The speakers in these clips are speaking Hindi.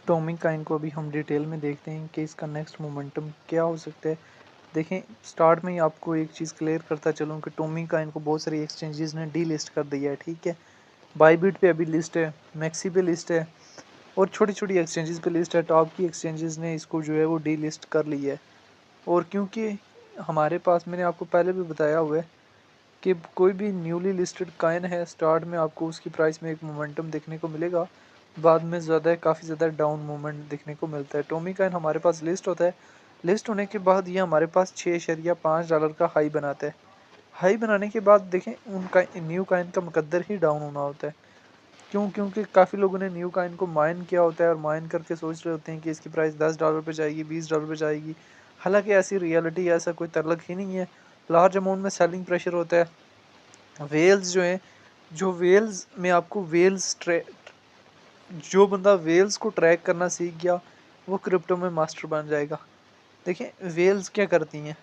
टॉमी काइन को अभी हम डिटेल में देखते हैं कि इसका नेक्स्ट मोमेंटम क्या हो सकता है। देखें, स्टार्ट में ही आपको एक चीज़ क्लियर करता चलूँ कि टॉमी काइन को बहुत सारी एक्सचेंजेस ने डी लिस्ट कर दिया है। ठीक है, बाईबिट पे अभी लिस्ट है, मैक्सी पे लिस्ट है और छोटी छोटी एक्सचेंजेस पे लिस्ट है। टॉप की एक्सचेंजेस ने इसको जो है वो डी लिस्ट कर लिया है। और क्योंकि हमारे पास, मैंने आपको पहले भी बताया हुआ है कि कोई भी न्यूली लिस्टेड काइन है, स्टार्ट में आपको उसकी प्राइस में एक मोमेंटम देखने को मिलेगा, बाद में ज़्यादा काफ़ी ज़्यादा डाउन मूवमेंट देखने को मिलता है। टॉमी काइन हमारे पास लिस्ट होता है, लिस्ट होने के बाद ये हमारे पास $6.5 का हाई बनाता है। हाई बनाने के बाद देखें, उनका न्यू काइन का मुकद्दर ही डाउन होना होता है। क्यों? क्योंकि काफ़ी लोगों ने न्यू काइन को माइन किया होता है और माइन करके सोच रहे होते हैं कि इसकी प्राइस $10 पे जाएगी, $20 पे जाएगी। हालांकि ऐसी रियलिटी, ऐसा कोई तल्लक ही नहीं है। लार्ज अमाउंट में सेलिंग प्रेशर होता है। वेल्स जो हैं, जो वेल्स में आपको जो बंदा वेल्स को ट्रैक करना सीख गया वो क्रिप्टो में मास्टर बन जाएगा। देखिए, वेल्स क्या करती हैं,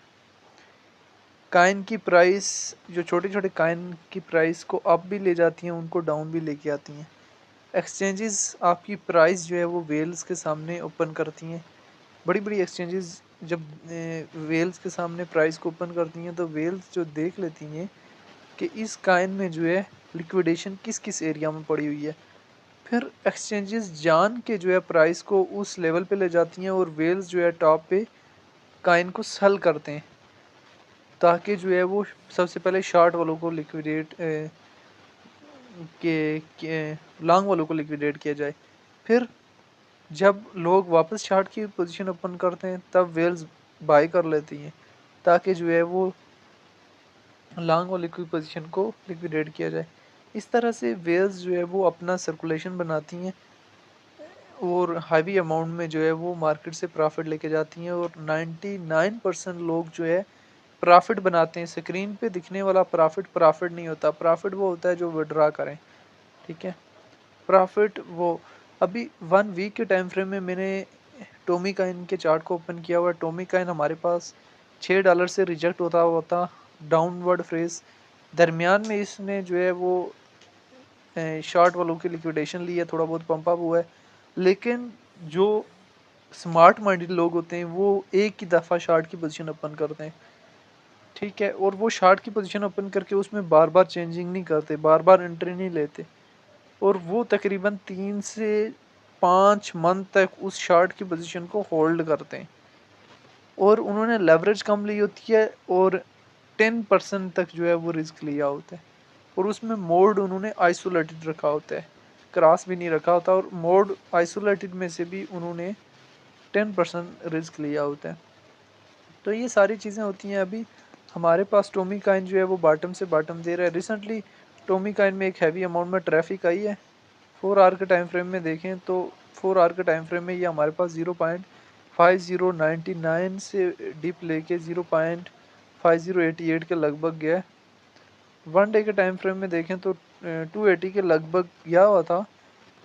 काइन की प्राइस, जो छोटे छोटे काइन की प्राइस को अप भी ले जाती हैं, उनको डाउन भी लेके आती हैं। एक्सचेंजेस आपकी प्राइस जो है वो वेल्स के सामने ओपन करती हैं। बड़ी बड़ी एक्सचेंजेस जब वेल्स के सामने प्राइस को ओपन करती हैं तो वेल्स जो देख लेती हैं कि इस काइन में जो है लिक्विडेशन किस किस एरिया में पड़ी हुई है, फिर एक्सचेंजेस जान के जो है प्राइस को उस लेवल पे ले जाती हैं और वेल्स जो है टॉप पे काइन को सेल करते हैं, ताकि जो है वो सबसे पहले शॉर्ट वालों को लिक्विडेट के लॉन्ग वालों को लिक्विडेट किया जाए। फिर जब लोग वापस शॉर्ट की पोजीशन ओपन करते हैं तब वेल्स बाय कर लेती हैं, ताकि जो है वो लॉन्ग वाली की पोजीशन को लिक्विडेट किया जाए। इस तरह से वेल्स जो है वो अपना सर्कुलेशन बनाती हैं और हैवी अमाउंट में जो है वो मार्केट से प्रॉफिट लेके जाती हैं। और 99% लोग जो है प्रॉफिट बनाते हैं। स्क्रीन पे दिखने वाला प्रॉफिट नहीं होता। प्रॉफिट वो होता है जो विड्रा करें। ठीक है, प्रॉफिट वो, अभी 1 वीक के टाइम फ्रेम में मैंने टोमी काइन के चार्ट को ओपन किया हुआ है। टोमी काइन हमारे पास $6 से रिजेक्ट होता होता डाउनवर्ड फ्रेज, दरमियान में इसने जो है वो शॉर्ट वालों की लिक्विडेशन ली है, थोड़ा बहुत पंप अप हुआ है। लेकिन जो स्मार्ट माइंडेड लोग होते हैं वो एक ही दफ़ा शॉर्ट की पोजीशन ओपन करते हैं। ठीक है, और वो शॉर्ट की पोजीशन ओपन करके उसमें बार बार चेंजिंग नहीं करते, बार बार एंट्री नहीं लेते, और वो तकरीबन 3 से 5 मंथ तक उस शॉर्ट की पोजीशन को होल्ड करते हैं। और उन्होंने लेवरेज कम ली होती है और 10% तक जो है वो रिस्क लिया होता है। और उसमें मोड उन्होंने आइसोलेटेड रखा होता है, क्रॉस भी नहीं रखा होता, और मोड आइसोलेटेड में से भी उन्होंने 10% रिस्क लिया होता है। तो ये सारी चीज़ें होती हैं। अभी हमारे पास टोमी काइन जो है वो बॉटम से बॉटम दे रहा है। रिसेंटली टोमी काइन में एक हैवी अमाउंट में ट्रैफिक आई है। 4 आवर के टाइम फ्रेम में देखें तो 4 आवर के टाइम फ्रेम में ये हमारे पास 0.5099 से डिप लेके 0.5088 के लगभग गया है। 1 डे के टाइम फ्रेम में देखें तो 280 के लगभग गया हुआ था।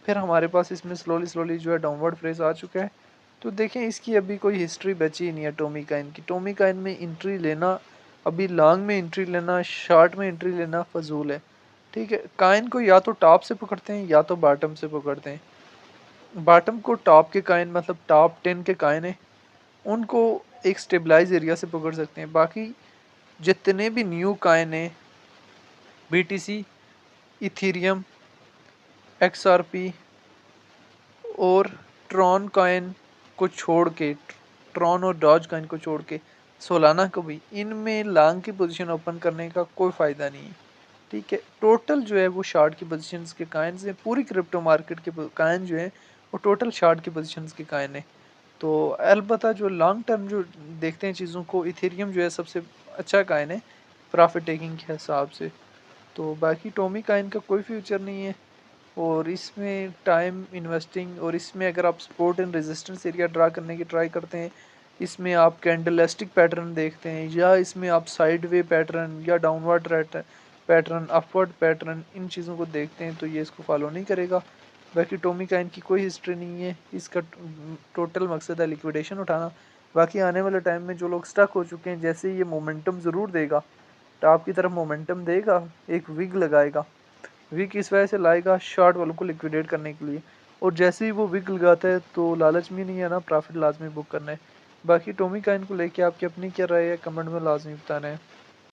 फिर हमारे पास इसमें स्लोली स्लोली जो है डाउनवर्ड फ्रेज आ चुका है। तो देखें, इसकी अभी कोई हिस्ट्री बची ही नहीं है टोमी काइन की। टोमी काइन में एंट्री लेना, अभी लॉन्ग में एंट्री लेना, शॉर्ट में एंट्री लेना फजूल है। ठीक है, काइन को या तो टॉप से पकड़ते हैं या तो बॉटम से पकड़ते हैं। बॉटम को टॉप के काइन, मतलब टॉप 10 के काइन है, उनको एक स्टेबलाइज एरिया से पकड़ सकते हैं। बाकी जितने भी न्यू काइन है, BTC, इथीरियम, XRP और ट्रॉन कॉइन को छोड़ के, ट्रॉन और डॉज कॉइन को छोड़ के, सोलाना को भी, इनमें लॉन्ग की पोजीशन ओपन करने का कोई फ़ायदा नहीं है। ठीक है, टोटल जो है वो शॉर्ट की पोजीशंस के काइन से, पूरी क्रिप्टो मार्केट के काइन जो है वो टोटल शॉर्ट की पोजीशंस के काइन है। तो अलबत्ता जो लॉन्ग टर्म जो देखते हैं चीज़ों को, इथेरियम जो है सबसे अच्छा काइन है प्रॉफिट टेकिंग के हिसाब से। तो बाकी टोमी काइन का कोई फ्यूचर नहीं है। और इसमें टाइम इन्वेस्टिंग, और इसमें अगर आप support and resistance area draw करने की ट्राई करते हैं, इसमें आप कैंडलस्टिक पैटर्न देखते हैं, या इसमें आप साइड वे पैटर्न या डाउनवर्ड पैटर्न, अपवर्ड पैटर्न, इन चीज़ों को देखते हैं तो ये इसको फॉलो नहीं करेगा। बाकी टोमी काइन की कोई हिस्ट्री नहीं है। इसका टोटल मकसद है लिक्विडेशन उठाना। बाकी आने वाले टाइम में जो लोग स्टक हो चुके हैं, जैसे ये मोमेंटम ज़रूर देगा, टॉप की तरफ मोमेंटम देगा, एक विग लगाएगा। वीक इस वजह से लाएगा शॉर्ट वालों को लिक्विडेट करने के लिए। और जैसे ही वो विग लगाता है तो लालच में नहीं है ना, प्रॉफिट लाजमी बुक करना है। बाकी टॉमी काइन को लेके आपकी अपनी क्या राय है, कमेंट में लाजमी बताना है।